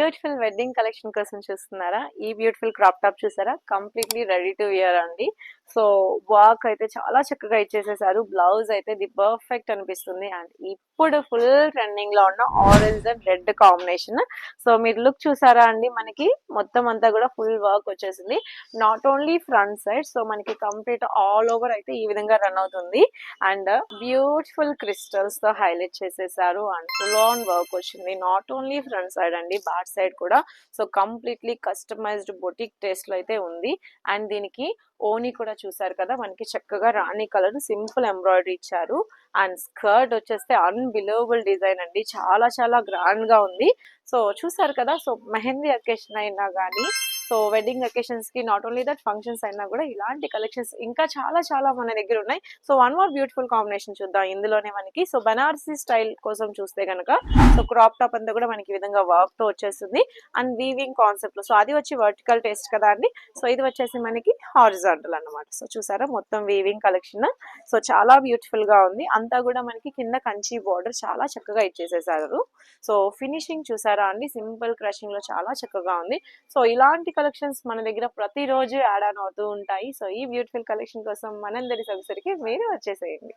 Beautiful wedding collection కోసం చూస్తున్నారా? ఈ బ్యూటిఫుల్ క్రాప్ టాప్ చూసారా? కంప్లీట్లీ రెడీ టు వియర్ అండి. సో వర్క్ అయితే చాలా చక్కగా ఇచ్చేసేసారు. బ్లౌజ్ అయితే ది పర్ఫెక్ట్ అనిపిస్తుంది. అండ్ ఇప్పుడు ఫుల్ ట్రెండింగ్ లో ఉన్న orange and red combination. So మీరు లుక్ చూసారా అండి? మనకి మొత్తం అంతా కూడా ఫుల్ వర్క్ వచ్చేసింది. Not only front side, so మనకి కంప్లీట్ ఆల్ ఓవర్ అయితే ఈ విధంగా రన్ అవుతుంది. అండ్ బ్యూటిఫుల్ క్రిస్టల్స్ తో హైలైట్ చేసేసారు. అండ్ ఫుల్ ఆన్ వర్క్ వచ్చింది. నాట్ ఓన్లీ ఫ్రంట్ సైడ్ అండి, బ్యాక్ సైడ్ కూడా. So completely customized boutique taste లో అయితే ఉంది. అండ్ దీనికి ఓనీ కూడా చూసారు కదా, మనకి చక్కగా రాణి కలర్ సింపుల్ ఎంబ్రాయిడరీ ఇచ్చారు. అండ్ స్కర్ట్ వచ్చేస్తే అన్బిలీవబుల్ డిజైన్ అండి, చాలా చాలా గ్రాండ్ గా ఉంది. సో చూసారు కదా, సో మెహందీ అకేషన్ అయినా కానీ, సో వెడ్డింగ్ అకేషన్స్ కి, నాట్ ఓన్లీ దట్ ఫంక్షన్స్ అయినా కూడా ఇలాంటి కలెక్షన్స్ ఇంకా చాలా చాలా మన దగ్గర ఉన్నాయి. So one more beautiful combination చూద్దాం ఇందులోనే మనకి. సో బనారసీ స్టైల్ కోసం చూస్తే కనుక, సో క్రాప్ టాప్ అంతా కూడా మనకి ఈ విధంగా వర్క్ తో వచ్చేస్తుంది. అండ్ వీవింగ్ కాన్సెప్ట్ లో, సో అది వచ్చి వర్టికల్ టేస్ట్ కదా అండి. సో ఇది వచ్చేసి మనకి హారిజాంటల్ అన్నమాట. సో చూసారా మొత్తం వీవింగ్ కలెక్షన్. సో చాలా బ్యూటిఫుల్ గా ఉంది. అంతా కూడా మనకి కింద కంచి బోర్డర్ చాలా చక్కగా ఇచ్చేసేసారు. సో ఫినిషింగ్ చూసారా అండి, సింపుల్ క్రషింగ్ లో చాలా చక్కగా ఉంది. సో ఇలాంటి కలెక్షన్స్ మన దగ్గర ప్రతిరోజు యాడ్ ఆన్ అవుతూ ఉంటాయి. సో ఈ బ్యూటిఫుల్ కలెక్షన్ కోసం మనందరి సబ్సిడీకి మీరు వచ్చేసేయండి.